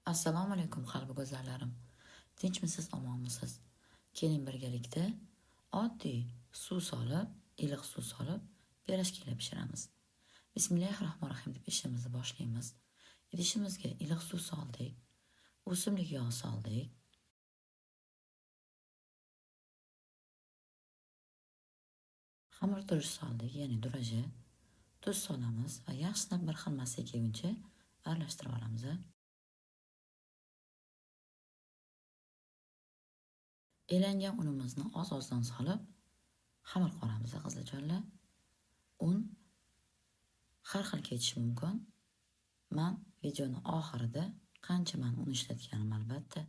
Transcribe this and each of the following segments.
Assalomu alaykum qalbi go'zallarim. Tinchmisiz, omonmisiz? Keling birgalikda oddiy suv solib, iliq suv solib, pirojkilar pishiramiz. Bismillahirrohmanirrohim deb ishimizni boshlaymiz. Idishimizga iliq suv soldik, o'simlik yog' soldik. Xamir turish soldik, ya'ni duraja. Tuz solamiz va yaxshilab bir xil massa kelguncha aralashtirib olamiz. Elangan unimizni oz-ozdan solib, xamir qoramiz, qizlarjonlar. Un har xil ketishi mumkin. Men videoni oxirida qancha men un ishlatganim albatta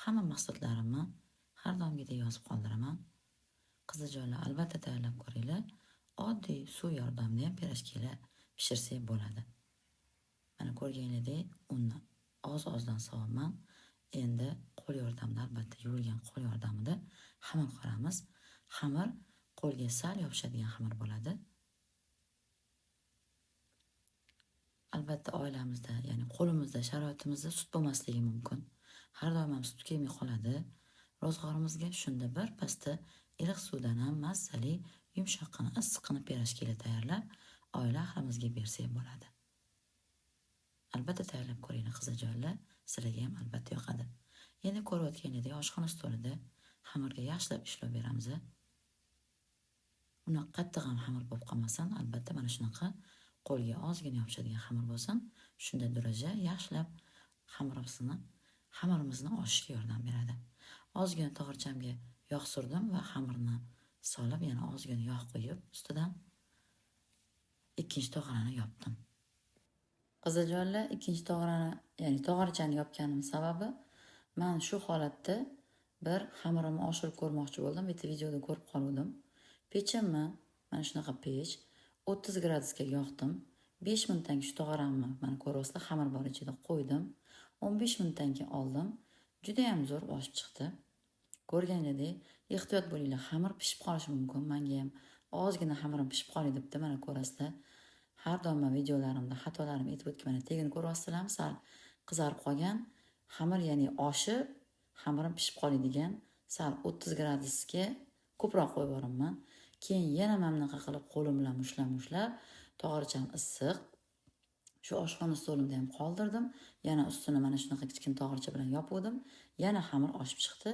hamma mahsulotlarimni har doimgidek yozib qoldiraman. Qizlarjonlar, albatta tayyorlab ko'ringlar. Oddiy suv yordamida ham pirojkilar pishirsak bo'ladi. Mana ko'rganingizdek unni oz-ozdan sovaman. Endi qo'l yordamida, albatta yuvilgan qo'l yordamida xamir qoramiz. Xamir qo'lga sal yopishadigan xamir bo'ladi. Albatta oilamizda, ya'ni qo'limizda, sharoitimizda sut bo'lmasligi mumkin. Har doim ham sut kelmay qoladi. Ro'zg'orimizga shunda bir pasta iliq suvdan ham mazzali, yumshoqqina, issiqqina pirojkilar tayyorlab, oila ahlimizga bersak bo'ladi. Albatta tayyorlab ko'ringlar qizlarjonlar, sizlarga ham albatta yoqadi. Endi ko'rayotganingizday oshxona stolida xamirga yaxshilab ishlov beramiz. Uni qattiq ham xamir bo'lib qolmasin, albatta mana shunaqa qo'lga ozgina yopishadigan xamir bo'lsin. Shunda duraja yaxshilab xamirimizni oshishiga yordam beradi. Ozgina tog'orchamga yog' surdim va xamirni solib, yana ozgina yog' qo'yib, ustidan ikkinchi tog'orani yopdim. Qizlarjonlar, ikkinchi tog'orani, ya'ni tog'orchani yopganim sababi, men shu holatda bir xamirimni oshirib ko'rmoqchi bo'ldim. Bitta videoda ko'rib qoldim. Pechimni, mana shunaqa pech 30 gradusga yoqdim. 5 minutdan shu tog'oramni, mana ko'ryapsizlar, xamir bor ichida qo'ydim. 15 minutdan keyin oldim. Juda ham zo'r oshib chiqdi. Ko'rganingizdek, ehtiyot bo'linglar, xamir pishib qolishi mumkin. Menga ham ozgina xamirim pishib qoldi debdi, mana ko'rasizlar. Har doim videolarimda xatolarim aytib o'tganman. Tegini ko'ryapsizlarmi? Sal qizarib qolgan xamir, ya'ni oshib, xamirim pishib qoladigan sal 30 gradusga ko'proq qo'yib yuboraman. Keyin yana mamnaqa qilib qo'lim bilan mushlab, tog'orcham issiq. Shu oshxona stolimda ham qoldirdim. Yana ustini mana shunaqa kichkina tog'orcha bilan yopdim. Yana xamir oshib chiqdi.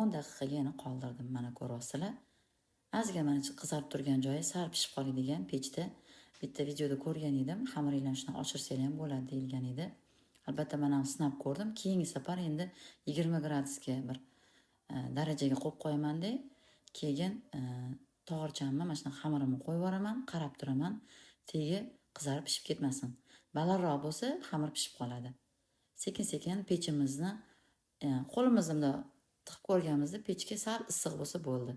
10 daqiqaga yana qoldirdim, mana ko'ryapsizlar. Ozgina mana qizarib turgan joyi sal pishib qoladigan pechda bitta videoda ko'rgan edim. Xamiringlarni shuna oshirsanglar ham bo'ladi deyilgan edi. Albatta men ham sinab ko'rdim. Keyingi safar endi 20 gradusga bir darajaga qo'yib qo'yaman-da. Keyin tog'orchamni mana shuna xamirimni qo'yib yuboraman, qarab turaman. Tegi qizarib pishib ketmasin. Balandroq bo'lsa, xamir pishib qoladi. Sekin-sekin pechimizni qo'limizni bunday tiqib ko'rganimizda pechga sal issiq bo'lsa bo'ldi.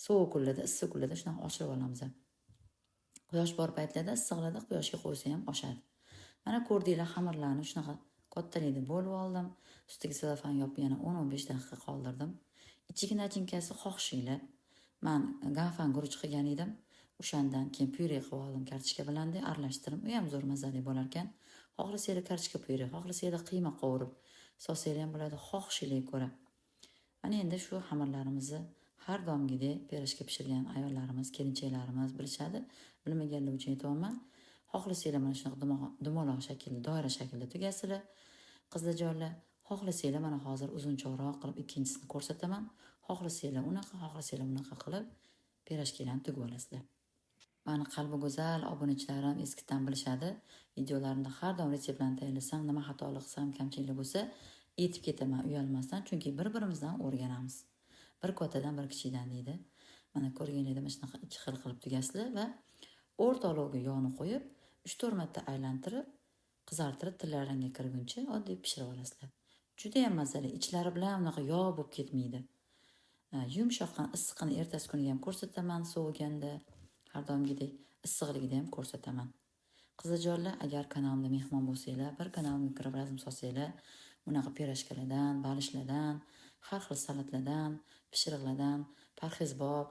Sovuq kunlarda, issiq kunlarda shunaqa oshirib olamiz. Quyosh bor paytlarda issiqlarda quyoshga qo'ysa ham oshadi. Mana ko'rdinglar, xamirlarni shunaqa kattalikda bo'lib oldim. Ustiga selofan yopib yana 10-15 daqiqa qoldirdim. Ichiga nachinkasi xohishinglar. Men ganfan guruch qilgan edim. O'shandan keyin pyure qilib oldim kartoshka bilan aralashtirib. U ham zo'r mazali bo'lar ekan. Xohlasanglar kartoshka pyure, xohlasanglar qiyma qovurib solsanglar ham bo'ladi, xohishinglarga ko'ra. Mana endi shu xamirlarimizni har doimgidek pirojka pishirgan ayollarimiz, kelinchaklarimiz bilishadi. Bilmaganlar uchun aytaman. Xohlasanglar mana shunaqa dumaloq shaklda, doira shaklda tugasizlar. Qizlarjonlar, xohlasanglar mana hozir uzunchoqroq qilib ikkinchisini ko'rsataman. Xohlasanglar unaqa, xohlasanglar bunaqa qilib pirojkalarni tugib olasizlar. Mani qalbi go'zal obunachilarim eskidan bilishadi. Videolarimda har doim retseptlarni tayyorlasam, nima xatolik qilsam, kamchilik bo'lsa, aytib ketaman uyalmasdan, chunki bir-birimizdan o'rganamiz. Bir kattadan bir kichikdan deydi. Mana ko'rganingizda mana shunaqa ikki xil qilib tugasizlar va o'rta olovga yog'ni qo'yib, 3-4 marta aylantirib, qizartirib tillaringga kirguncha oddiy pishirib olasizlar. Juda ham mazali, ichlari bilan unaqa yog' bo'lib ketmaydi. Yumshoqqina, issiqqina ertasi kuniga ham ko'rsataman, sovuganda, har doimgidek issiqligida ham ko'rsataman. Qizlarjonlar, agar kanalimda mehmon bo'lsanglar, bir kanalimga kirib razm solsanglar, unaqa pirojkalardan, balishlardan, har xil salatlardan, pishiriqlardan, parhezbob,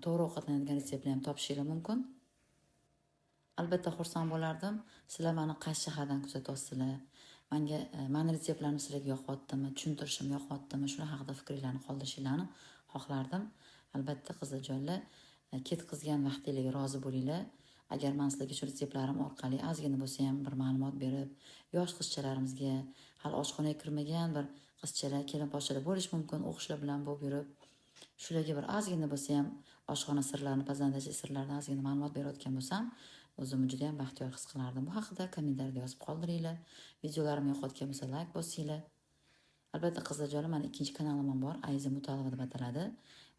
to'g'ri ovqatlanadigan retseptlarni ham topishingiz mumkin. Albatta xursand bo'lardim. Sizlar meni qaysi shahardan kuzatyapsizlar? mani retseptlarim sizlarga yoqyaptimi, tushuntirishim yoqyaptimi, shular haqida fikringizni qoldirishingizni xohlardim. Albatta qizlarjonlar, ketqizgan vaqtingizga rozi bo'linglar. Agar men sizlarga shu retseptlarim orqali ozgina bo'lsa ham bir ma'lumot berib, yosh qizchalarimizga, hali oshxonaga kirmagan bir qizchalar, kelin-poshshalar bo'lish mumkin, o'qishlar bilan bo'lib yurib, shularga bir ozgina bo'lsa ham oshxona sirlarini, pazandachi sirlaridan ozgina ma'lumot berayotgan bo'lsam, o'zimni juda ham baxtiyor his qilardim. Bu haqida kommentariyada yozib qoldiringlar. Videolarim yoqayotgan bo'lsa like bosinglar. Albatta qizlarjonim, meni ikkinchi kanalim ham bor, Ayza Mutalova deb ataladi.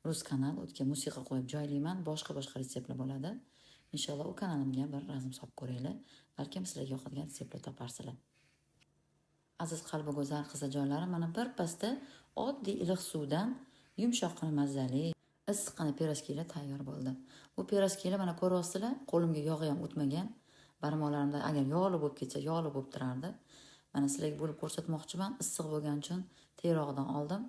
Rus kanal, o'tga musiqa qo'yib joylayman, boshqa retseptlar bo'ladi. Inshaalloh u kanalimga bir razm solib ko'ringlar. Balkim sizlarga yoqadigan retseptlar toparsizlar. Aziz qalbi go'zal qizlarjonlarim, mana bir pasda oddiy iliq suvdan yumshoqqina mazali issiqqina pirojkilar tayyor bo'ldi. Bu pirojkilar mana ko'ryapsizlar, qo'limga yog'i ham o'tmagan. Barmoqlarimda agar yog'li bo'lib ketsa, yog'li bo'lib turardi. Mana sizlarga bo'lib ko'rsatmoqchiman, issiq bo'lgani uchun tezroqdan oldim.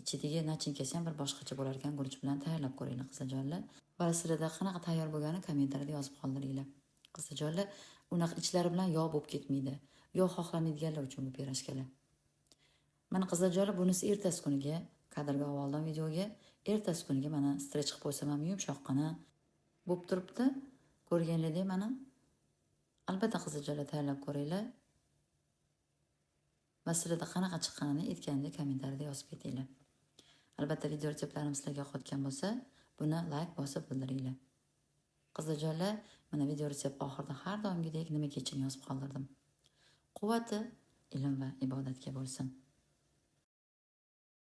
Ichidagi nachinkasi ham bir boshqacha bo'lar ekan, guruch bilan tayyorlab ko'ringlar qizlarjonlar. Va sizlarda qanaqa tayyor bo'lgani kommentariyada yozib qoldiringlar. Qizlarjonlar, unaqa ichlari bilan yog' bo'lib ketmaydi. Yog' xohlamaydiganlar uchun bu pirojkalar. Mana qizlarjonlar, bunisi ertasi kuniga kadrga oldim videoga. Ertasi kuniga mana strech qilib qo'ysam ham yumshoqqina bo'lib turibdi. Ko'rganlaringdek mana. Albatta qizlarjonlar tayyorlab ko'ringlar. Masalada qanaqa chiqqanini aytganimda kommentariyada yozib ketinglar. Albatta video retseptlarim sizlarga yoqayotgan bo'lsa, buni like bosib bildiringlar. Qizlarjonlar, mana video retsept oxirida har doimgidek nima kechini yozib qoldirdim. Quvvati ilm va ibodatga bo'lsin.